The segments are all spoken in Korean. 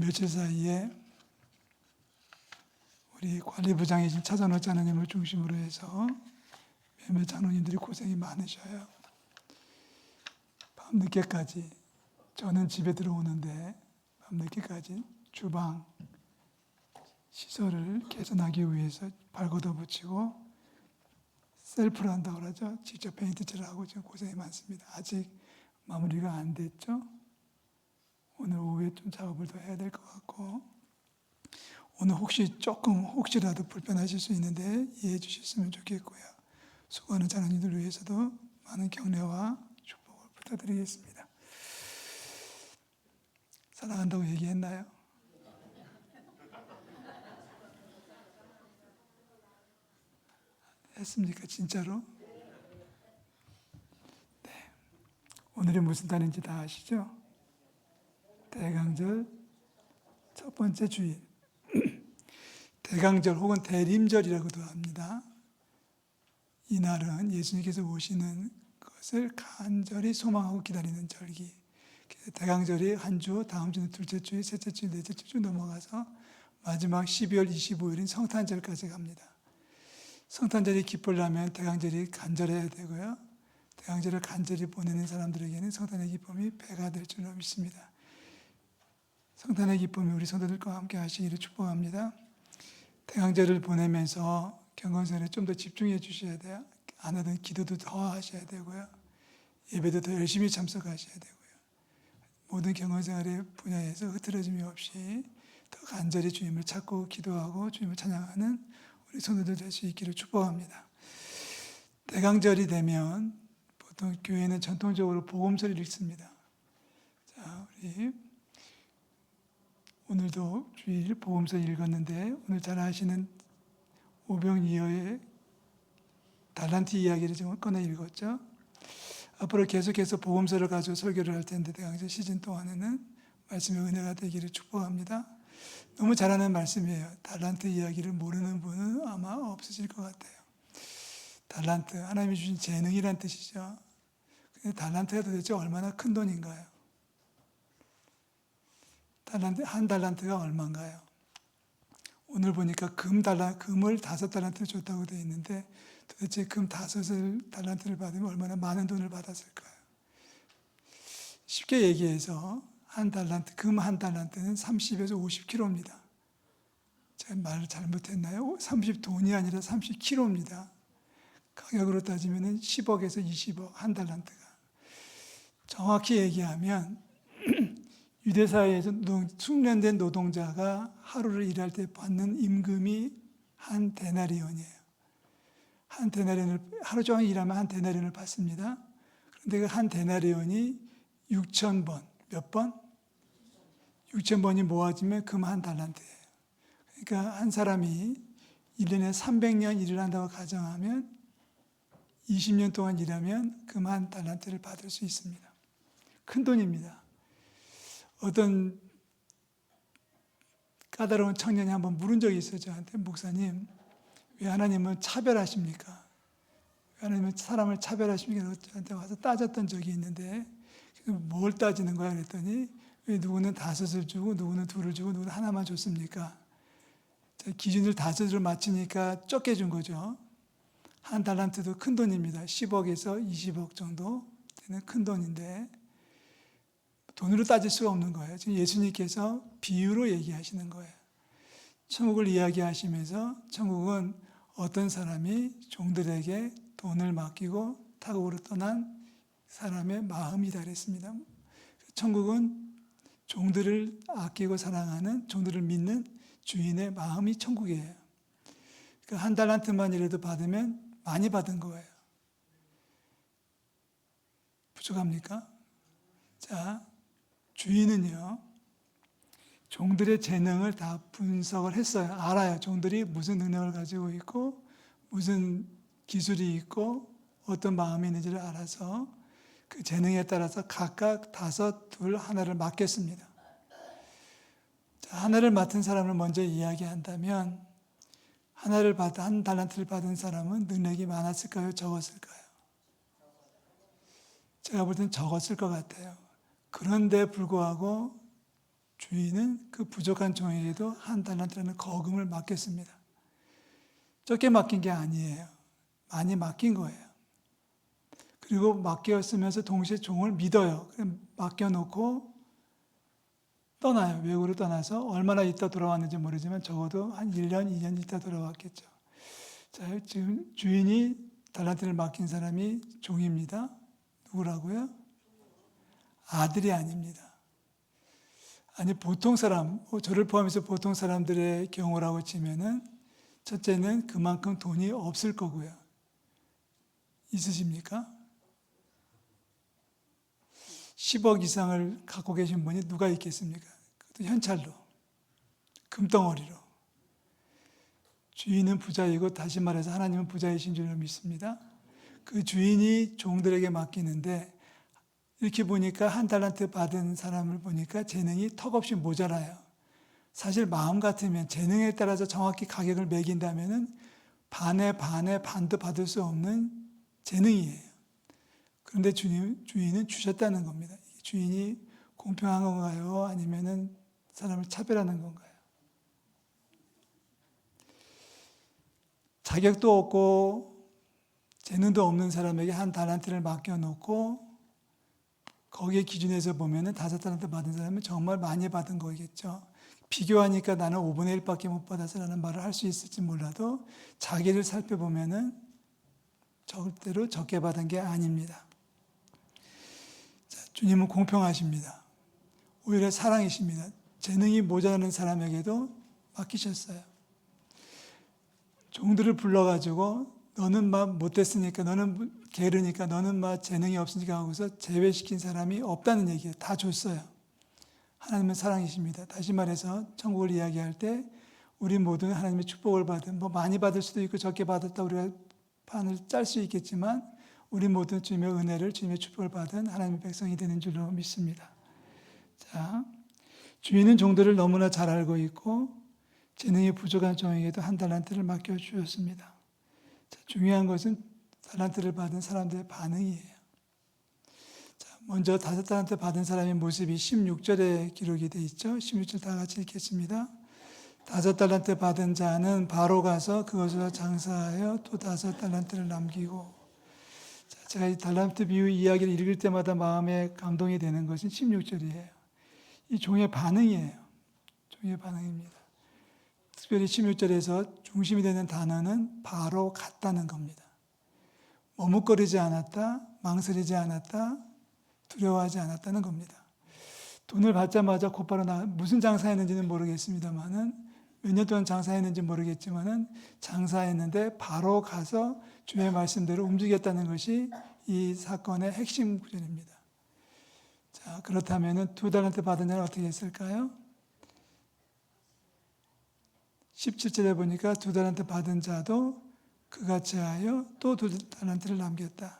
며칠 사이에 우리 관리부장이신 차전호 장로님을 중심으로 해서 몇몇 장로님들이 고생이 많으셔요. 밤늦게까지, 저는 집에 들어오는데 밤늦게까지 주방 시설을 개선하기 위해서 발 걷어붙이고 셀프를 한다고 그러죠. 직접 페인트칠을 하고 지금 고생이 많습니다. 아직 마무리가 안 됐죠. 오늘 오후에 좀 작업을 더 해야 될 것 같고, 오늘 혹시라도 불편하실 수 있는데 이해해 주셨으면 좋겠고요. 수고하는 장로님들 위해서도 많은 격려와 축복을 부탁드리겠습니다. 사랑한다고 얘기했나요? 했습니까? 진짜로? 네. 오늘이 무슨 달인지 다 아시죠? 대강절 첫 번째 주일. 대강절 혹은 대림절이라고도 합니다. 이날은 예수님께서 오시는 것을 간절히 소망하고 기다리는 절기. 대강절이 한 주, 다음 주는 둘째 주일, 셋째 주일, 넷째 주 넘어가서 마지막 12월 25일인 성탄절까지 갑니다. 성탄절이 기쁘려면 대강절이 간절해야 되고요. 대강절을 간절히 보내는 사람들에게는 성탄의 기쁨이 배가 될 줄로 믿습니다. 성탄의 기쁨이 우리 성도들과 함께 하시기를 축복합니다. 대강절을 보내면서 경건생활에 좀 더 집중해 주셔야 돼요. 안 하던 기도도 더 하셔야 되고요. 예배도 더 열심히 참석하셔야 되고요. 모든 경건생활의 분야에서 흐트러짐이 없이 더 간절히 주님을 찾고 기도하고 주님을 찬양하는 우리 성도들 될 수 있기를 축복합니다. 대강절이 되면 보통 교회는 전통적으로 복음서를 읽습니다. 자, 우리 오늘도 주일 복음서 읽었는데 오늘 잘 아시는 오병이어의 달란트 이야기를 좀 꺼내 읽었죠. 앞으로 계속해서 복음서를 가지고 설교를 할 텐데 대강절 시즌 동안에는 말씀의 은혜가 되기를 축복합니다. 너무 잘하는 말씀이에요. 달란트 이야기를 모르는 분은 아마 없으실 것 같아요. 달란트, 하나님이 주신 재능이란 뜻이죠. 근데 달란트가 도대체 얼마나 큰 돈인가요? 한 달란트가 얼마인가요? 오늘 보니까 금을 5달란트 줬다고 되어 있는데 도대체 금 5달란트를 받으면 얼마나 많은 돈을 받았을까요? 쉽게 얘기해서 금 한 달란트는 30에서 50kg입니다. 제가 말을 잘못했나요? 30돈이 아니라 30kg입니다. 가격으로 따지면 10억에서 20억, 한 달란트가. 정확히 얘기하면 유대사회에서 숙련된 노동자가 하루를 일할 때 받는 임금이 한 데나리온이에요. 한 데나리온을 하루 종일 일하면 한 데나리온을 받습니다. 그런데 그 한 데나리온이 6,000번, 몇 번? 6,000번이 모아지면 금 한 달란트예요. 그러니까 한 사람이 1년에 300년 일을 한다고 가정하면 20년 동안 일하면 금 한 달란트를 받을 수 있습니다. 큰 돈입니다. 어떤 까다로운 청년이 한번 물은 적이 있어요. 저한테, 목사님, 왜 하나님은 차별하십니까? 왜 하나님은 사람을 차별하십니까? 저한테 와서 따졌던 적이 있는데 뭘 따지는 거야? 그랬더니 왜 누구는 5을 주고 누구는 2를 주고 누구는 하나만 줬습니까? 기준을 5으로 맞추니까 적게 준 거죠. 한 달란트도 큰 돈입니다. 10억에서 20억 정도 되는 큰 돈인데 돈으로 따질 수가 없는 거예요. 지금 예수님께서 비유로 얘기하시는 거예요. 천국을 이야기하시면서 천국은 어떤 사람이 종들에게 돈을 맡기고 타국으로 떠난 사람의 마음이다 그랬습니다. 천국은 종들을 아끼고 사랑하는, 종들을 믿는 주인의 마음이 천국이에요. 그러니까 한 달란트만이라도 받으면 많이 받은 거예요. 부족합니까? 자, 주인은요, 종들의 재능을 다 분석을 했어요. 알아요. 종들이 무슨 능력을 가지고 있고, 무슨 기술이 있고, 어떤 마음이 있는지를 알아서 그 재능에 따라서 각각 5, 2, 하나를 맡겼습니다. 자, 하나를 맡은 사람을 먼저 이야기한다면, 한 달란트를 받은 사람은 능력이 많았을까요? 적었을까요? 제가 볼 땐 적었을 것 같아요. 그런데 불구하고 주인은 그 부족한 종에게도 한 달란트라는 거금을 맡겼습니다. 적게 맡긴 게 아니에요. 많이 맡긴 거예요. 그리고 맡겼으면서 동시에 종을 믿어요. 맡겨놓고 떠나요. 외국으로 떠나서 얼마나 있다 돌아왔는지 모르지만 적어도 한 1년, 2년 있다 돌아왔겠죠. 자, 지금 주인이 달란트를 맡긴 사람이 종입니다. 누구라고요? 아들이 아닙니다. 아니, 보통 사람, 저를 포함해서 보통 사람들의 경우라고 치면은 첫째는 그만큼 돈이 없을 거고요. 있으십니까? 10억 이상을 갖고 계신 분이 누가 있겠습니까? 그것도 현찰로, 금덩어리로. 주인은 부자이고 다시 말해서 하나님은 부자이신 줄로 믿습니다. 그 주인이 종들에게 맡기는데 이렇게 보니까 한 달란트 받은 사람을 보니까 재능이 턱없이 모자라요. 사실 마음 같으면 재능에 따라서 정확히 가격을 매긴다면은 반도 받을 수 없는 재능이에요. 그런데 주인은 주셨다는 겁니다. 주인이 공평한 건가요? 아니면은 사람을 차별하는 건가요? 자격도 없고 재능도 없는 사람에게 한 달란트를 맡겨놓고 거기에 기준에서 보면은 5달란트 받은 사람은 정말 많이 받은 거겠죠. 비교하니까 나는 5분의 1밖에 못 받아서라는 말을 할 수 있을지 몰라도 자기를 살펴보면은 절대로 적게 받은 게 아닙니다. 자, 주님은 공평하십니다. 오히려 사랑이십니다. 재능이 모자라는 사람에게도 맡기셨어요. 종들을 불러가지고 너는 막 못됐으니까, 너는 게으르니까, 너는 막 재능이 없으니까 하고서 제외시킨 사람이 없다는 얘기예요. 다 줬어요. 하나님은 사랑이십니다. 다시 말해서 천국을 이야기할 때 우리 모두는 하나님의 축복을 받은, 많이 받을 수도 있고 적게 받았다 우리가 판을 짤 수 있겠지만 우리 모두는 주님의 은혜를, 주님의 축복을 받은 하나님의 백성이 되는 줄로 믿습니다. 자, 주인은 종들을 너무나 잘 알고 있고 재능이 부족한 종에게도 한 달란트를 맡겨주었습니다. 자, 중요한 것은 달란트를 받은 사람들의 반응이에요. 자, 먼저 5달란트 받은 사람의 모습이 16절에 기록이 되어 있죠. 16절 다 같이 읽겠습니다. 5달란트 받은 자는 바로 가서 그것을 장사하여 또 5달란트를 남기고. 자, 제가 이 달란트 비유 이야기를 읽을 때마다 마음에 감동이 되는 것은 16절이에요. 이 종의 반응이에요. 종의 반응입니다. 특별히 16절에서 중심이 되는 단어는 바로 갔다는 겁니다. 머뭇거리지 않았다, 망설이지 않았다, 두려워하지 않았다는 겁니다. 돈을 받자마자 곧바로 무슨 장사했는지는 모르겠습니다만은 몇 년 동안 장사했는지 모르겠지만은 장사했는데 바로 가서 주의 말씀대로 움직였다는 것이 이 사건의 핵심 구절입니다. 자, 그렇다면은 2달란트 받은 자는 어떻게 했을까요? 17절에 보니까 2달란트 받은 자도 그같이 하여 또 2달란트를 남겼다.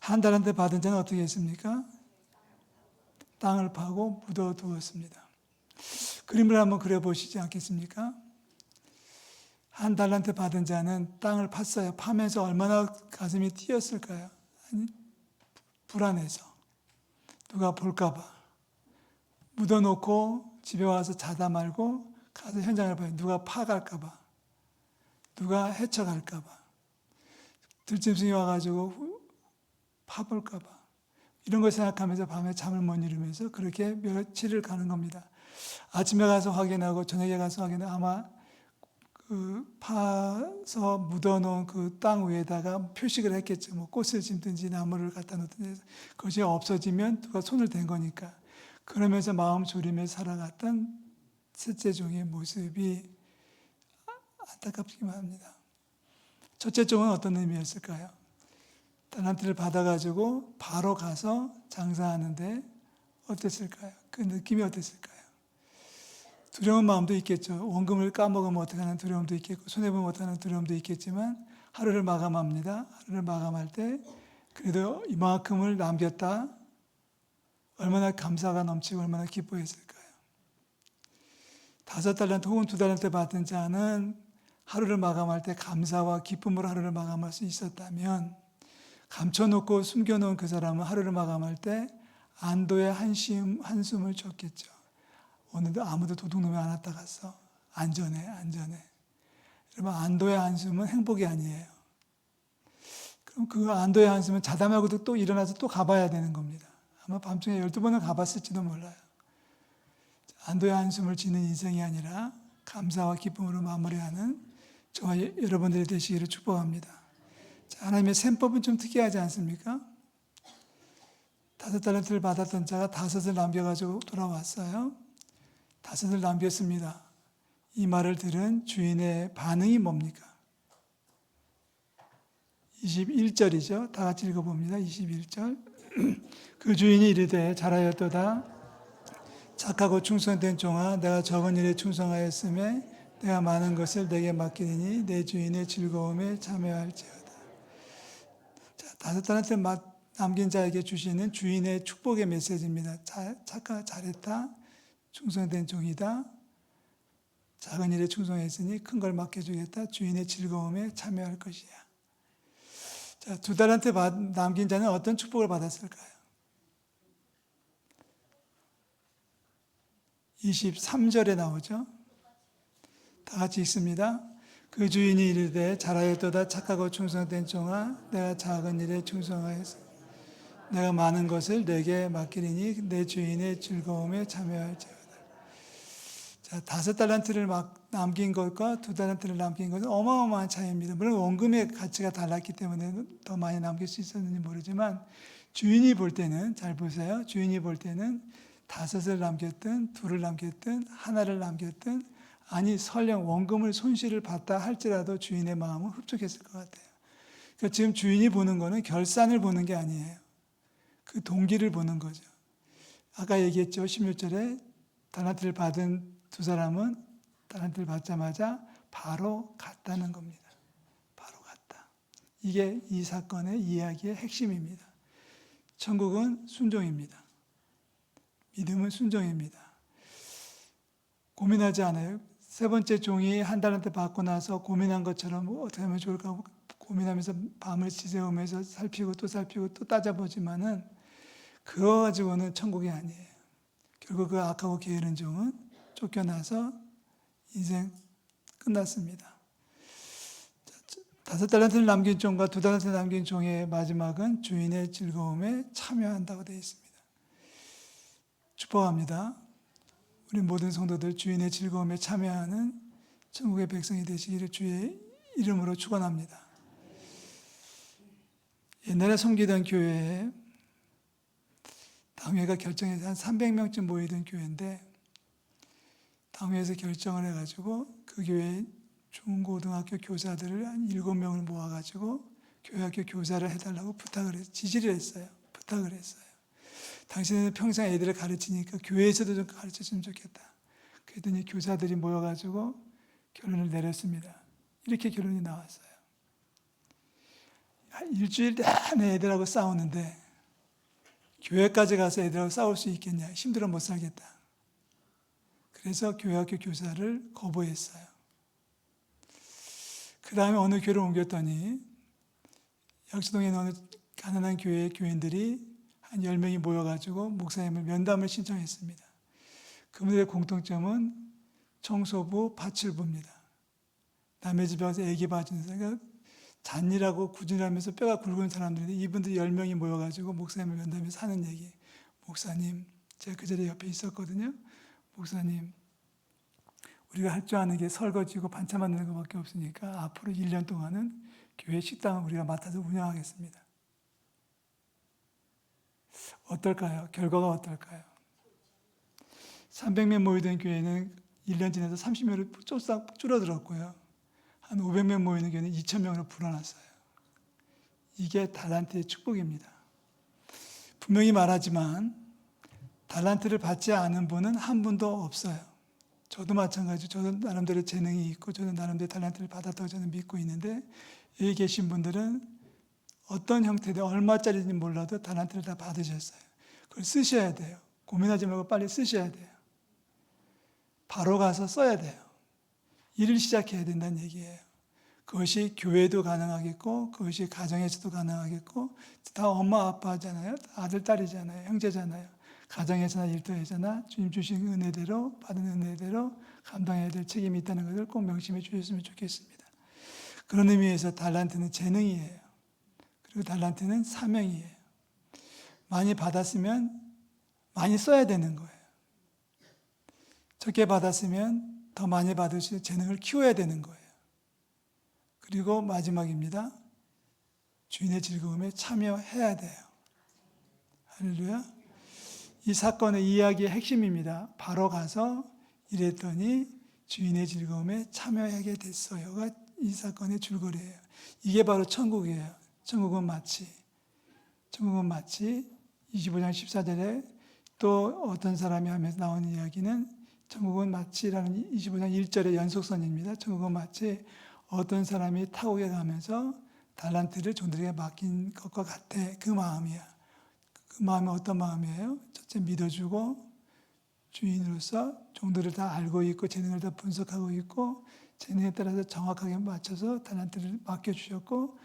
1달란트 받은 자는 어떻게 했습니까? 땅을 파고 묻어두었습니다. 그림을 한번 그려보시지 않겠습니까? 1달란트 받은 자는 땅을 팠어요. 파면서 얼마나 가슴이 뛰었을까요? 아니, 불안해서. 누가 볼까봐. 묻어놓고 집에 와서 자다 말고 가서 현장을 봐요. 누가 파갈까봐. 누가 헤쳐갈까봐. 들짐승이 와가지고 파볼까봐. 이런 걸 생각하면서 밤에 잠을 못 이루면서 그렇게 며칠을 가는 겁니다. 아침에 가서 확인하고 저녁에 가서 확인하고 아마 그 파서 묻어놓은 그 땅 위에다가 표식을 했겠죠. 뭐 꽃을 심든지 나무를 갖다 놓든지 그것이 없어지면 누가 손을 댄 거니까. 그러면서 마음 졸이며 살아갔던 셋째 종의 모습이 안타깝기만 합니다. 첫째 종은 어떤 의미였을까요? 달란트를 받아가지고 바로 가서 장사하는데 어땠을까요? 그 느낌이 어땠을까요? 두려운 마음도 있겠죠. 원금을 까먹으면 어떡하는 두려움도 있겠고 손해보면 어떡하는 두려움도 있겠지만 하루를 마감합니다. 하루를 마감할 때 그래도 이만큼을 남겼다. 얼마나 감사가 넘치고 얼마나 기뻐했을까요? 5달란트 혹은 2달란트 받은 자는 하루를 마감할 때 감사와 기쁨으로 하루를 마감할 수 있었다면 감춰놓고 숨겨놓은 그 사람은 하루를 마감할 때 안도의 한숨을 줬겠죠. 오늘도 아무도 도둑놈이 안 왔다 갔어. 안전해, 안전해. 여러분, 안도의 한숨은 행복이 아니에요. 그럼 그 안도의 한숨은 자다 말고도 또 일어나서 또 가봐야 되는 겁니다. 아마 밤중에 12번을 가봤을지도 몰라요. 안도의 한숨을 지는 인생이 아니라 감사와 기쁨으로 마무리하는 저와 여러분들이 되시기를 축복합니다. 자, 하나님의 셈법은 좀 특이하지 않습니까? 5달란트를 받았던 자가 5을 남겨가지고 돌아왔어요. 5을 남겼습니다. 이 말을 들은 주인의 반응이 뭡니까? 21절이죠. 다 같이 읽어봅니다. 21절. 그 주인이 이르되 잘하였도다. 착하고 충성된 종아, 내가 적은 일에 충성하였음에 내가 많은 것을 내게 맡기니 내 주인의 즐거움에 참여할지어다. 자, 5달란트 남긴 자에게 주시는 주인의 축복의 메시지입니다. 잘했다. 충성된 종이다. 작은 일에 충성했으니 큰 걸 맡겨주겠다. 주인의 즐거움에 참여할 것이야. 자, 2달란트 남긴 자는 어떤 축복을 받았을까요? 23절에 나오죠. 다 같이 읽습니다. 그 주인이 이르되 잘하였도다. 착하고 충성된 종아, 내가 작은 일에 충성하였으니 내가 많은 것을 내게 맡기리니 내 주인의 즐거움에 참여할지어다. 자, 5달란트를 남긴 것과 2달란트를 남긴 것은 어마어마한 차이입니다. 물론 원금의 가치가 달랐기 때문에 더 많이 남길 수 있었는지 모르지만 주인이 볼 때는, 잘 보세요. 주인이 볼 때는 5을 남겼든 2를 남겼든 하나를 남겼든, 아니 설령 원금을 손실을 봤다 할지라도 주인의 마음은 흡족했을 것 같아요. 그러니까 지금 주인이 보는 거는 결산을 보는 게 아니에요. 그 동기를 보는 거죠. 아까 얘기했죠. 16절에 달란트를 받은 2사람은 달란트를 받자마자 바로 갔다는 겁니다. 바로 갔다. 이게 이 사건의 이야기의 핵심입니다. 천국은 순종입니다. 믿음은 순종입니다. 고민하지 않아요. 3번째 종이 1달란트 받고 나서 고민한 것처럼 어떻게 하면 좋을까 고민하면서 밤을 지새우면서 살피고 또 따져보지만은 그거 가지고는 천국이 아니에요. 결국 그 악하고 게으른 종은 쫓겨나서 인생 끝났습니다. 5달란트를 남긴 종과 2달란트를 남긴 종의 마지막은 주인의 즐거움에 참여한다고 되어 있습니다. 축복합니다. 우리 모든 성도들 주인의 즐거움에 참여하는 천국의 백성이 되시기를 주의 이름으로 축원합니다. 옛날에 섬기던 교회에 당회가 결정해서 한 300명쯤 모이던 교회인데, 당회에서 결정을 해가지고 그 교회 중고등학교 교사들을 한 7명을 모아가지고 교회학교 교사를 해달라고 지시를 했어요. 부탁을 했어요. 당신은 평생 애들을 가르치니까 교회에서도 좀 가르쳐주면 좋겠다. 그랬더니 교사들이 모여가지고 결론을 내렸습니다. 이렇게 결론이 나왔어요. 일주일 내내 애들하고 싸우는데 교회까지 가서 애들하고 싸울 수 있겠냐? 힘들어 못 살겠다. 그래서 교회학교 교사를 거부했어요. 그 다음에 어느 교회를 옮겼더니 약수동에 있는 어느 가난한 교회의 교인들이 한 10명이 모여가지고 목사님을 면담을 신청했습니다. 그분들의 공통점은 청소부, 파출부입니다. 남의 집에 가서 애기 봐주는 사람, 그러니까 잔일하고 구진하면서 뼈가 굵은 사람들인데 이분들 10명이 모여가지고 목사님을 면담해서 하는 얘기. 목사님, 제가 그 자리에 옆에 있었거든요. 목사님, 우리가 할 줄 아는 게 설거지고 반찬 만드는 것밖에 없으니까 앞으로 1년 동안은 교회 식당을 우리가 맡아서 운영하겠습니다. 어떨까요? 결과가 어떨까요? 300명 모이던 교회는 1년 지나서 30명으로 줄어들었고요. 한 500명 모이는 교회는 2,000명으로 불어났어요. 이게 달란트의 축복입니다. 분명히 말하지만 달란트를 받지 않은 분은 한 분도 없어요. 저도 마찬가지로 저도 나름대로 재능이 있고 저도 나름대로 달란트를 받았다고 저는 믿고 있는데, 여기 계신 분들은 어떤 형태든 얼마짜리인지 몰라도 달란트를 다 받으셨어요. 그걸 쓰셔야 돼요. 고민하지 말고 빨리 쓰셔야 돼요. 바로 가서 써야 돼요. 일을 시작해야 된다는 얘기예요. 그것이 교회도 가능하겠고 그것이 가정에서도 가능하겠고, 다 엄마 아빠잖아요. 아들 딸이잖아요. 형제잖아요. 가정에서나 일터에서나 주님 주신 은혜대로 받은 은혜대로 감당해야 될 책임이 있다는 것을 꼭 명심해 주셨으면 좋겠습니다. 그런 의미에서 달란트는 재능이에요. 그리고 달란트는 사명이에요. 많이 받았으면 많이 써야 되는 거예요. 적게 받았으면 더 많이 받을 수 있는 재능을 키워야 되는 거예요. 그리고 마지막입니다. 주인의 즐거움에 참여해야 돼요. 할렐루야. 이 사건의 이야기의 핵심입니다. 바로 가서 이랬더니 주인의 즐거움에 참여하게 됐어요가 이 사건의 줄거리예요. 이게 바로 천국이에요. 천국은 마치 25장 14절에 또 어떤 사람이 하면서 나오는 이야기는 천국은 마치라는 25장 1절의 연속선입니다. 천국은 마치 어떤 사람이 타국에 가면서 달란트를 종들에게 맡긴 것과 같아. 그 마음이야. 그 마음이 어떤 마음이에요? 첫째 믿어주고 주인으로서 종들을 다 알고 있고 재능을 다 분석하고 있고 재능에 따라서 정확하게 맞춰서 달란트를 맡겨주셨고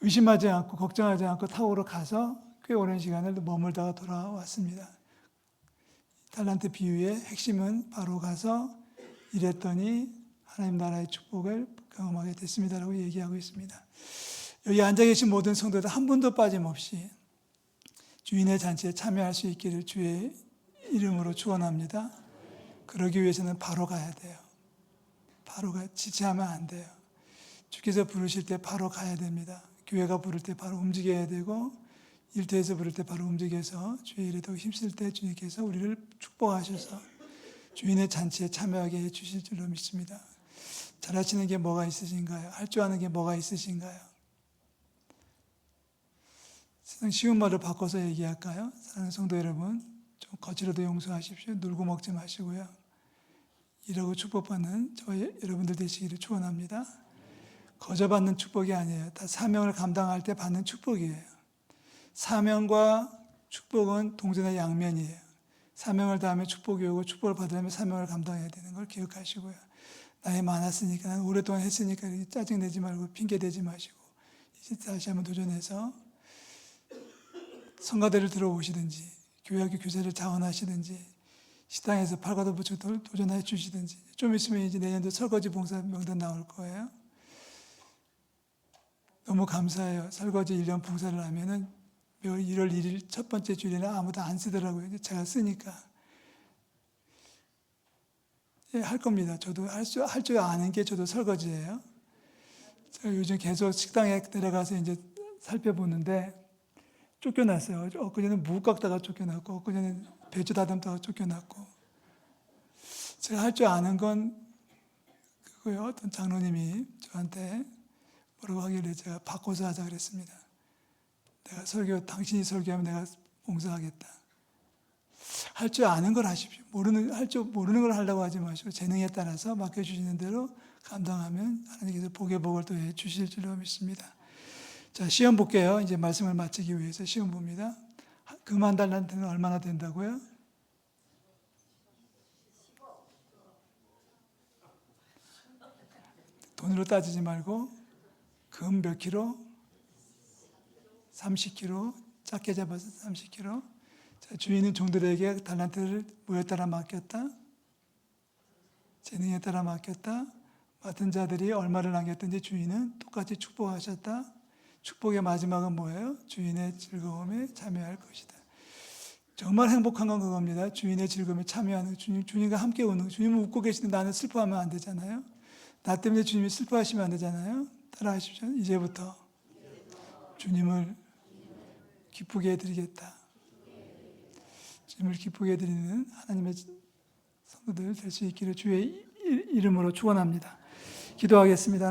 의심하지 않고 걱정하지 않고 타국으로 가서 꽤 오랜 시간을 머물다가 돌아왔습니다. 달란트 비유의 핵심은 바로 가서 일했더니 하나님 나라의 축복을 경험하게 됐습니다라고 얘기하고 있습니다. 여기 앉아 계신 모든 성도들 한 분도 빠짐없이 주인의 잔치에 참여할 수 있기를 주의 이름으로 축원합니다. 그러기 위해서는 바로 가야 돼요. 지체하면 안 돼요. 주께서 부르실 때 바로 가야 됩니다. 교회가 부를 때 바로 움직여야 되고 일터에서 부를 때 바로 움직여서 주의 일에 더 힘쓸 때 주님께서 우리를 축복하셔서 주인의 잔치에 참여하게 해주실 줄로 믿습니다. 잘하시는 게 뭐가 있으신가요? 할 줄 아는 게 뭐가 있으신가요? 쉬운 말을 바꿔서 얘기할까요? 사랑하는 성도 여러분, 좀 거칠어도 용서하십시오. 놀고 먹지 마시고요. 이러고 축복받는 저와 여러분들 되시기를 축원합니다. 거저받는 축복이 아니에요. 다 사명을 감당할 때 받는 축복이에요. 사명과 축복은 동전의 양면이에요. 사명을 다하면 축복이 오고 축복을 받으려면 사명을 감당해야 되는 걸 기억하시고요. 나이 많았으니까, 난 오랫동안 했으니까 짜증내지 말고 핑계대지 마시고 이제 다시 한번 도전해서 성가대를 들어오시든지 교회학교 교사를 자원하시든지 식당에서 팔과도 부추고 도전해 주시든지 좀 있으면 이제 내년도 설거지 봉사 명단 나올 거예요. 너무 감사해요. 설거지 1년 봉사를 하면은 1월 1일 첫 번째 주일에는 아무도 안 쓰더라고요. 제가 쓰니까. 예, 할 겁니다. 저도 할 줄 아는 게 저도 설거지예요. 제가 요즘 계속 식당에 내려가서 이제 살펴보는데 쫓겨났어요. 엊그제는 무 깎다가 쫓겨났고, 엊그제는 배추 다듬다가 쫓겨났고. 제가 할 줄 아는 건 그거요. 어떤 장로님이 저한테 뭐라고 하길래 제가 바꿔서 하자 그랬습니다. 당신이 설교하면 내가 봉사하겠다. 할 줄 아는 걸 하십시오. 모르는 걸 하려고 하지 마시고 재능에 따라서 맡겨주시는 대로 감당하면 하나님께서 복의 복을 또 주실 줄로 믿습니다. 자, 시험 볼게요. 이제 말씀을 마치기 위해서 시험 봅니다. 금 1달란트는 얼마나 된다고요? 돈으로 따지지 말고 금 몇 킬로? 30kg. 작게 잡아서 30kg. 자, 주인은 종들에게 달란트를 뭐에 따라 맡겼다? 재능에 따라 맡겼다. 맡은 자들이 얼마를 남겼든지 주인은 똑같이 축복하셨다. 축복의 마지막은 뭐예요? 주인의 즐거움에 참여할 것이다. 정말 행복한 건 그겁니다. 주인의 즐거움에 참여하는 주님과 함께 우는 주님은 웃고 계시는데 나는 슬퍼하면 안 되잖아요. 나 때문에 주님이 슬퍼하시면 안 되잖아요. 따라하십시오. 이제부터 주님을 기쁘게 해드리겠다. 주님을 기쁘게 해드리는 하나님의 성도들 될 수 있기를 주의 이름으로 축원합니다. 기도하겠습니다.